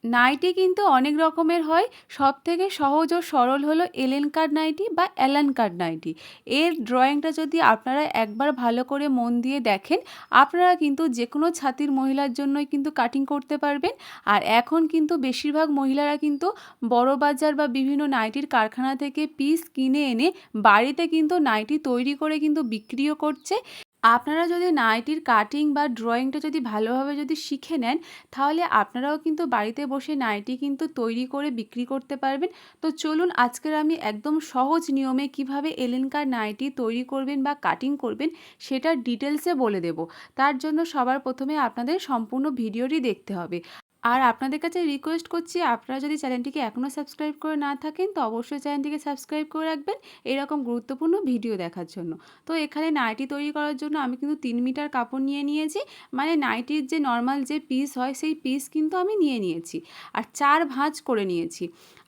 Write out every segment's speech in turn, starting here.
Nightie কিন্তু অনেক রকমের হয়। সবথেকে সহজ ও সরল হলো এলেন কাট নাইটি বা অ্যালান কাট নাইটি। এর ড্রয়িংটা যদি আপনারা একবার ভালো করে মন দিয়ে দেখেন, আপনারা কিন্তু যেকোনো ছাতির মহিলার জন্যই কিন্তু কাটিং করতে পারবেন। আর এখন কিন্তু বেশিরভাগ মহিলারা কিন্তু বড়বাজার বা বিভিন্ন নাইটির কারখানা থেকে পিস কিনে এনে বাড়িতে কিন্তু নাইটি তৈরি করে কিন্তু বিক্রিও করছে। আপনারা যদি নাইটির কাটিং বা ড্রয়িংটা যদি ভালোভাবে যদি শিখে নেন, তাহলে আপনারাও কিন্তু বাড়িতে বসে নাইটি কিন্তু তৈরি করে বিক্রি করতে পারবেন। তো চলুন আজকের আমি একদম সহজ নিয়মে কিভাবে এলেনকার নাইটি তৈরি করবেন বা কাটিং করবেন সেটার ডিটেলসে বলে দেব। তার জন্য সবার প্রথমে আপনাদের সম্পূর্ণ ভিডিওটি দেখতে হবে। আর আপনাদের কাছে রিকোয়েস্ট করছি, আপনারা যদি চ্যানেলটিকে এখনও সাবস্ক্রাইব করে না থাকেন তো অবশ্যই চ্যানেলটিকে সাবস্ক্রাইব করে রাখবেন এরকম গুরুত্বপূর্ণ ভিডিও দেখার জন্য। তো এখানে নাইটি তৈরি করার জন্য আমি কিন্তু 3 মিটার কাপড় নিয়ে নিয়েছি। মানে নাইটির যে নর্মাল যে পিস হয় সেই পিস কিন্তু আমি নিয়ে নিয়েছি। আর 4 ভাঁজ করে নিয়েছি।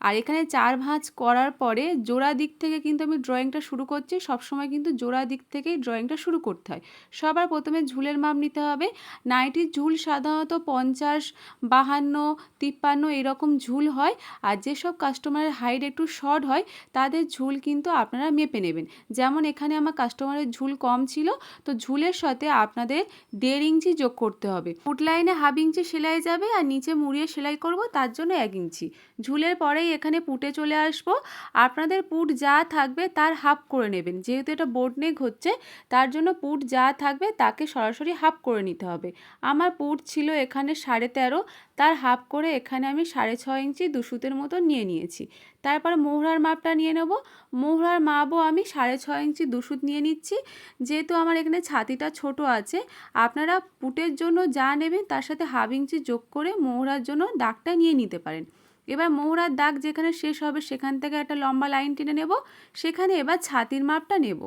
আর এখানে 4 ভাঁজ করার পরে জোড়া দিক থেকে কিন্তু আমি ড্রয়িংটা শুরু করছি। সবসময় কিন্তু জোড়া দিক থেকেই ড্রয়িংটা শুরু করতে হয়। সবার প্রথমে ঝুলের মাপ নিতে হবে। নাইটির ঝুল সাধারণত 50, 52, 53 এরকম ঝুল হয়। আর যেসব কাস্টমারের হাইট একটু শর্ট হয় তাদের ঝুল কিন্তু আপনারা মেপে নেবেন। যেমন এখানে আমার কাস্টমারের ঝুল কম ছিল, তো ঝুলের সাথে আপনাদের 1.5 ইঞ্চি যোগ করতে হবে। ফুট লাইনে 1/2 ইঞ্চি সেলাই যাবে আর নিচে মুড়িয়ে সেলাই করব, তার জন্য 1 ইঞ্চি। ঝুলের পরেই এখানে পুটে চলে আসবো। আপনাদের পুট যা থাকবে তার হাফ করে নেবেন। যেহেতু এটা বোট নেক হচ্ছে, তার জন্য পুট যা থাকবে তাকে সরাসরি হাফ করে নিতে হবে। আমার পুট ছিল এখানে 13.5, তার হাফ করে এখানে আমি 6.5 ইঞ্চি 2 সুতের মতো নিয়ে নিয়েছি। তারপর মোহরার মাপটা নিয়ে নেব। মোহরার মাপও আমি 6.5 ইঞ্চি 2 সুত নিয়ে নিচ্ছি। যেহেতু আমার এখানে ছাতিটা ছোট আছে, আপনারা পুটের জন্য যা নেবেন তার সাথে 1/2 ইঞ্চি যোগ করে মোহরার জন্য দাগটা নিয়ে নিতে পারেন। এবার মোহরার দাগ যেখানে শেষ হবে সেখান থেকে একটা লম্বা লাইন টেনে নেব। সেখানে এবার ছাতির মাপটা নেব।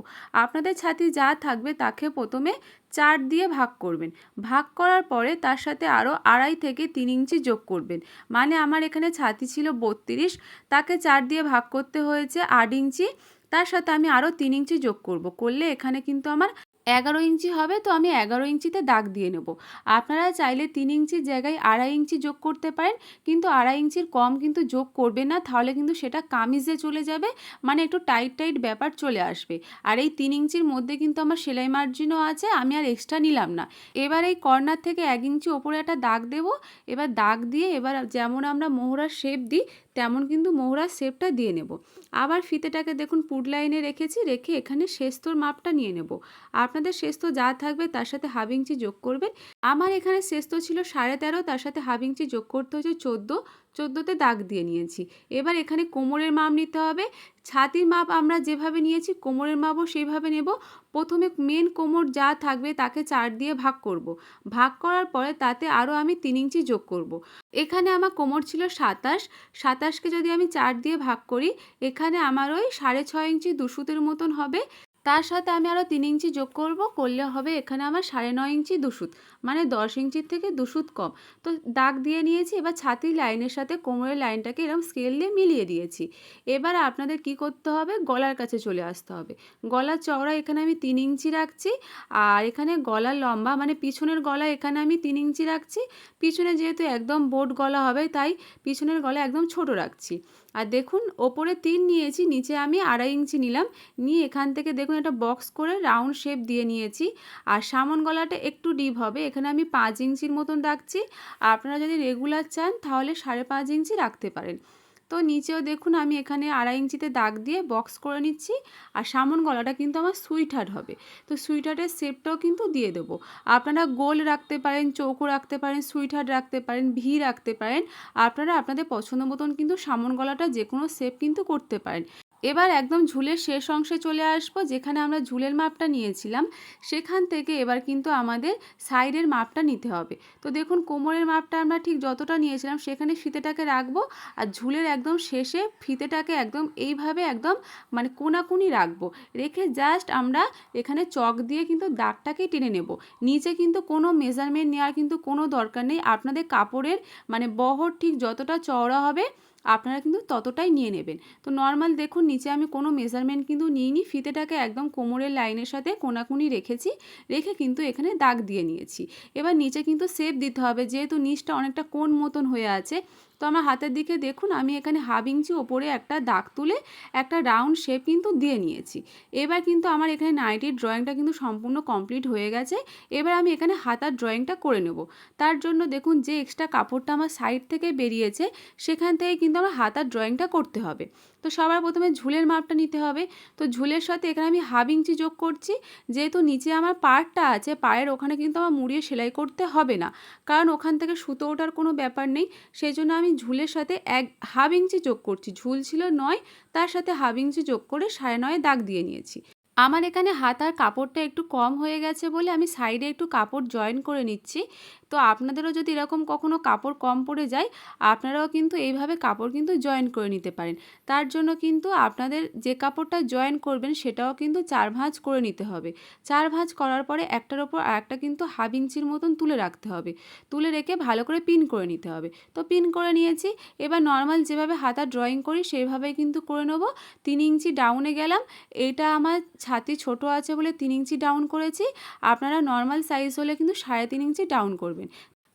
আপনাদের ছাতি যা থাকবে তাকে প্রথমে 4 দিয়ে ভাগ করবেন। ভাগ করার পরে তার সাথে আরও 2.5 থেকে 3 ইঞ্চি যোগ করবেন। মানে আমার এখানে ছাতি ছিল 32, তাকে 4 দিয়ে ভাগ করতে হয়েছে 8 ইঞ্চি। তার সাথে আমি আরও 3 ইঞ্চি যোগ করলে এখানে কিন্তু আমার 11 ইঞ্চি হবে। তো আমি 11 ইঞ্চিতে দাগ দিয়ে নেব। আপনারা চাইলে 3 ইঞ্চির জায়গায় 2.5 ইঞ্চি যোগ করতে পারেন, কিন্তু 2.5 ইঞ্চির কম কিন্তু যোগ করবে না, তাহলে কিন্তু সেটা কামিজে চলে যাবে, মানে একটু টাইট টাইট ব্যাপার চলে আসবে। আর এই 3 ইঞ্চির মধ্যে কিন্তু আমার সেলাই মার্জিনও আছে, আমি আর এক্সট্রা নিলাম না। এবার এই কর্নার থেকে 1 ইঞ্চি ওপরে একটা দাগ দেব। এবার দাগ দিয়ে এবার যেমন আমরা মোহরার শেপ দিই তেমন কিন্তু মোহরার শেপটা দিয়ে নেব। আবার ফিতেটাকে দেখুন পুট লাইনে রেখেছি, রেখে এখানে শেস্তর মাপটা নিয়ে নেব। আপনাদের শেস্ত যা থাকবে তার সাথে 1/2 ইঞ্চি যোগ করবেন। আমার এখানে শেস্ত ছিল 13.5, তার সাথে 1/2 ইঞ্চি যোগ করতে হচ্ছে 14। 14তে দাগ দিয়ে নিয়েছি। এবার এখানে কোমরের মাপ নিতে হবে। ছাতির মাপ আমরা যেভাবে নিয়েছি কোমরের মাপও সেইভাবে নেব। প্রথমে মেন কোমর যা থাকবে তাকে 4 দিয়ে ভাগ করব। ভাগ করার পরে তাতে আরও আমি 3 ইঞ্চি যোগ করব। এখানে আমার কোমর ছিল 27, 27কে যদি আমি 4 দিয়ে ভাগ করি এখানে আমার ওই 6.5 ইঞ্চি 2 সুতের মতন হবে। তার সাথে আমি আরও 3 ইঞ্চি যোগ করলে হবে এখানে আমার 9.5 ইঞ্চি 2 সুত, মানে 10 ইঞ্চির থেকে 2 সুত কম। তো দাগ দিয়ে নিয়েছি। এবার ছাতির লাইনের সাথে কোমরের লাইনটাকে এরকম স্কেল দিয়ে মিলিয়ে দিয়েছি। এবার আপনাদের কি করতে হবে, গলার কাছে চলে আসতে হবে। গলার চওড়া এখানে আমি 3 ইঞ্চি রাখছি। আর এখানে গলার লম্বা মানে পিছনের গলা এখানে আমি 3 ইঞ্চি রাখছি। পিছনে যেহেতু একদম বোট গলা হবে তাই পিছনের গলা একদম ছোট রাখছি। আর দেখুন ওপরে 3 নিয়েছি, নিচে আমি 2.5 ইঞ্চি নিলাম। নিয়ে এখান থেকে দেখুন একটা বক্স করে রাউন্ড শেপ দিয়ে নিয়েছি। আর সামন গলাটা একটু ডিপ হবে, এখানে আমি 5 ইঞ্চির মতন রাখছি। আপনারা যদি রেগুলার চান তাহলে 5.5 ইঞ্চি রাখতে পারেন। তো নিচেও দেখুন আমি এখানে 2.5 ইঞ্চিতে দাগ দিয়ে বক্স করে নিচ্ছি। আর সামন গলাটা কিন্তু আমার সুইট হার্ট হবে, তো সুইট হার্টের শেপটাও কিন্তু দিয়ে দেবো। আপনারা গোল রাখতে পারেন, চৌকো রাখতে পারেন, সুইট হার্ট রাখতে পারেন, ভি রাখতে পারেন। আপনারা আপনাদের পছন্দ মতন কিন্তু সামন গলাটা যে কোনো শেপ কিন্তু করতে পারেন। এবার একদম ঝুলের শেষ অংশে চলে আসবো, যেখানে আমরা ঝুলের মাপটা নিয়েছিলাম সেখান থেকে এবার কিন্তু আমাদের সাইডের মাপটা নিতে হবে। তো দেখুন কোমরের মাপটা আমরা ঠিক যতটা নিয়েছিলাম সেখানে ফিতেটাকে রাখবো। আর ঝুলের একদম শেষে ফিতেটাকে একদম এইভাবে একদম মানে কোনাকুনি রাখবো। রেখে জাস্ট আমরা এখানে চক দিয়ে কিন্তু দাগটাকে টেনে নেব। নিচে কিন্তু কোনো মেজারমেন্ট নেওয়ার কিন্তু কোনো দরকার নেই। আপনাদের কাপড়ের মানে বহর ঠিক যতটা চওড়া হবে আপনারা কিন্তু ততটাই নিয়ে নেবেন। তো নর্মাল দেখুন নিচে আমি কোনো মেজারমেন্ট কিন্তু নিইনি, ফিতেটাকে একদম কোমরের লাইনের সাথে কোনাকুনি রেখেছি। রেখে কিন্তু এখানে দাগ দিয়ে নিয়েছি। এবার নিচে কিন্তু শেপ দিতে হবে, যেহেতু নিচটা অনেকটা কোণ মতন হয়ে আছে তো আমার হাতের দিকে দেখুন আমি এখানে 1/2 ইঞ্চি ওপরে একটা দাগ তুলে একটা রাউন্ড শেপ কিন্তু দিয়ে নিয়েছি। এবার কিন্তু আমার এখানে নাইটির ড্রয়িংটা কিন্তু সম্পূর্ণ কমপ্লিট হয়ে গেছে। এবার আমি এখানে হাতার ড্রয়িংটা করে নেব। তার জন্য দেখুন যে এক্সট্রা কাপড়টা আমার সাইড থেকে বেরিয়েছে সেখান থেকে কিন্তু আমার হাতার ড্রয়িংটা করতে হবে। তো সবার প্রথমে ঝুলের মাপটা নিতে হবে। তো ঝুলের সাথে এখানে আমি 1/2 ইঞ্চি যোগ করছি, যেহেতু নিচে আমার পাড়টা আছে, পায়ের ওখানে কিন্তু আমার মুড়িয়ে সেলাই করতে হবে না, কারণ ওখান থেকে সুতো ওঠার কোনো ব্যাপার নেই। সেই জন্য আমি ঝুলের সাথে 1/2 ইঞ্চি যোগ করছি। ঝুল ছিল 9, তার সাথে 1/2 ইঞ্চি যোগ করে 9.5 দাগ দিয়ে নিয়েছি। আমার এখানে হাতার কাপড়টা একটু কম হয়ে গেছে বলে আমি সাইডে একটু কাপড় জয়েন করে নিচ্ছি। তো আপনাদেরও যদি এরকম কখনো কাপড় কম পড়ে যায়, আপনারাও কিন্তু এইভাবে কাপড় কিন্তু জয়েন করে নিতে পারেন। তার জন্য কিন্তু আপনাদের যে কাপড়টা জয়েন করবেন সেটাও কিন্তু 4 ভাঁজ করে নিতে হবে। 4 ভাঁজ করার পরে একটার ওপর আরেকটা কিন্তু 1/2 ইঞ্চির মতন তুলে রাখতে হবে। তুলে রেখে ভালো করে পিন করে নিতে হবে। তো পিন করে নিয়েছি। এবার নর্মাল যেভাবে হাতা ড্রয়িং করি সেইভাবেই কিন্তু করে নেব। 3 ইঞ্চি ডাউনে গেলাম। এটা আমার ছাতি ছোট আছে বলে 3 ইঞ্চি ডাউন করেছি। আপনারা নর্মাল সাইজ হলে কিন্তু 3.5 ইঞ্চি ডাউন করবেন।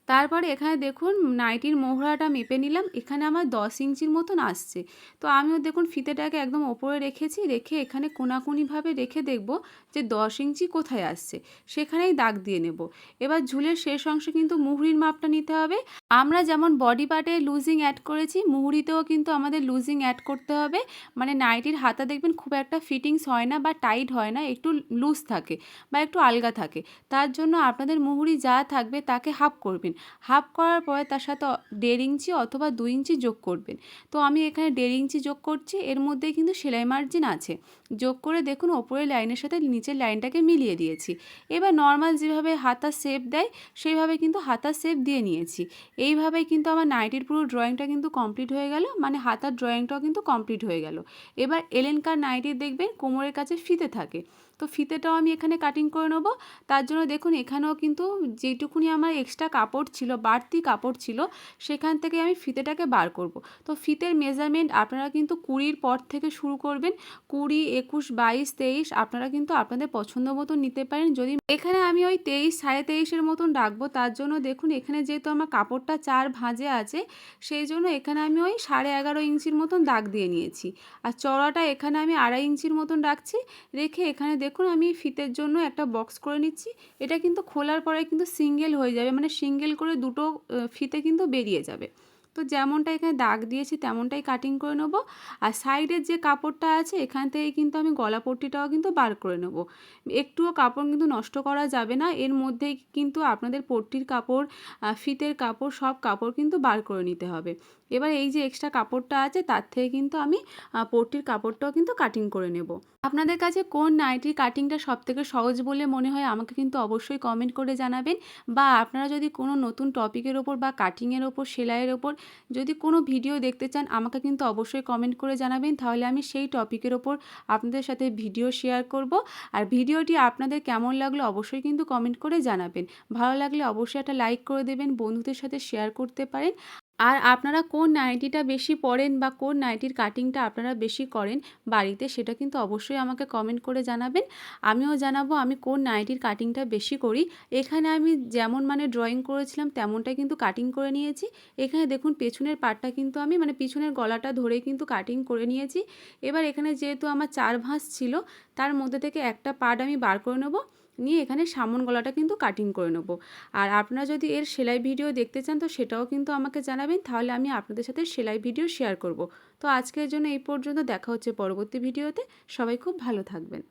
তারপরে এখানে দেখুন নাইটির মোহরাটা মেপে নিলাম। এখানে আমার 10 ইঞ্চির মতন আসছে। তো আমিও দেখুন ফিতেটাকে একদম ওপরে রেখেছি, রেখে এখানে কোনাকুনিভাবে রেখে দেখব যে 10 ইঞ্চি কোথায় আসছে, সেখানেই দাগ দিয়ে নেব। এবার ঝুলের শেষ অংশে কিন্তু মুহুরির মাপটা নিতে হবে। আমরা যেমন বডি পার্টে লুজিং অ্যাড করেছি, মুহুরিতেও কিন্তু আমাদের লুজিং অ্যাড করতে হবে। মানে নাইটির হাতা দেখবেন খুব একটা ফিটিংস হয় না বা টাইট হয় না, একটু লুজ থাকে বা একটু আলগা থাকে। তার জন্য আপনাদের মুহুরি যা থাকবে তাকে হাফ করবেন। হাফ করার পরে তার সাথে 1.5 ইঞ্চি অথবা 2 ইঞ্চি যোগ করবেন। তো আমি এখানে 1.5 ইঞ্চি যোগ করছি। এর মধ্যে কিন্তু সেলাই মার্জিন আছে। যোগ করে দেখুন ওপরের লাইনের সাথে নিচের লাইনটাকে মিলিয়ে দিয়েছি। এবার নর্মাল যেভাবে হাতা শেপ দেয় সেইভাবে কিন্তু হাতার শেপ দিয়ে নিয়েছি। এইভাবেই কিন্তু আমার নাইটির পুরো ড্রয়িংটা কিন্তু কমপ্লিট হয়ে গেল। মানে হাতার ড্রয়িংটাও কিন্তু কমপ্লিট হয়ে গেল। এবার এলেনকার নাইটির দেখবেন কোমরের কাছে ফিতে থাকে। তো ফিতেটাও আমি এখানে কাটিং করে নেব। তার জন্য দেখুন এখানেও কিন্তু যেটুকুনি আমার এক্সট্রা কাপড় ছিল, বাড়তি কাপড় ছিল, সেখান থেকে আমি ফিতেটাকে বার করব। তো ফিতের মেজারমেন্ট আপনারা কিন্তু 20-র পর থেকে শুরু করবেন। 20, 21, 22, 23 আপনারা কিন্তু আপনাদের পছন্দ মতন নিতে পারেন। যদি এখানে আমি ওই 23, 23.5-এর মতন রাখবো। তার জন্য দেখুন এখানে যেহেতু আমার কাপড়টা 4 ভাঁজে আছে, সেই জন্য এখানে আমি ওই 11.5 ইঞ্চির মতন দাগ দিয়ে নিয়েছি। আর চওড়াটা এখানে আমি 2.5 ইঞ্চির মতন রাখছি। রেখে এখানে দেখুন আমি ফিতের জন্য একটা বক্স করে নিচ্ছি। এটা কিন্তু খোলার পরে কিন্তু সিঙ্গেল হয়ে যাবে, মানে সিঙ্গেল করে দুটো ফিতে কিন্তু বেরিয়ে যাবে। তো যেমনটা এখানে দাগ দিয়েছি তেমনটাই কাটিং করে নেব। আর সাইডের যে কাপড়টা আছে এখান থেকে কিন্তু আমি গলা পট্টিটাও কিন্তু বার করে নেব। একটুও কাপড় কিন্তু নষ্ট করা যাবে না। এর মধ্যেই কিন্তু আপনাদের পট্টির কাপড়, ফিতের কাপড়, সব কাপড় কিন্তু বার করে নিতে হবে। এবার এই যে এক্সট্রা কাপড়টা আছে তার থেকে কিন্তু আমি পট্টির কাপড়টাও কিন্তু কাটিং করে নেব। আপনাদের কাছে কোন নাইটির কাটিংটা সবথেকে সহজ বলে মনে হয় আমাকে কিন্তু অবশ্যই কমেন্ট করে জানাবেন। বা আপনারা যদি কোনো নতুন টপিকের ওপর বা কাটিংয়ের ওপর, সেলাইয়ের ওপর যদি কোনো ভিডিও দেখতে চান আমাকে কিন্তু অবশ্যই কমেন্ট করে জানাবেন। তাহলে আমি সেই টপিকের ওপর আপনাদের সাথে ভিডিও শেয়ার করব। আর ভিডিওটি আপনাদের কেমন লাগলো অবশ্যই কিন্তু কমেন্ট করে জানাবেন। ভালো লাগলে অবশ্যই একটা লাইক করে দেবেন, বন্ধুদের সাথে শেয়ার করতে পারেন। আর আপনারা কোন নাইটিটা বেশি পরেন বা কোন নাইটির কাটিংটা আপনারা বেশি করেন বাড়িতে, সেটা কিন্তু অবশ্যই আমাকে কমেন্ট করে জানাবেন। আমিও জানাবো আমি কোন নাইটির কাটিংটা বেশি করি। এখানে আমি যেমন মানে ড্রয়িং করেছিলাম তেমনটাই কিন্তু কাটিং করে নিয়েছি। এখানে দেখুন পেছনের পার্টটা কিন্তু আমি মানে পিছনের গলাটা ধরেই কিন্তু কাটিং করে নিয়েছি। এবার এখানে যেহেতু আমার 4 ভাঁজ ছিল, তার মধ্যে থেকে একটা পার্ট আমি বার করে নেব, নিয়ে এখানে সামন গলাটা কিন্তু কাটিং করে নেব। আর আপনারা যদি এর সেলাই ভিডিও দেখতে চান তো সেটাও কিন্তু আমাকে জানাবেন, তাহলে আমি আপনাদের সাথে সেলাই ভিডিও শেয়ার করব। তো আজকের জন্য এই পর্যন্ত, দেখা হচ্ছে পরবর্তী ভিডিওতে। সবাই খুব ভালো থাকবেন।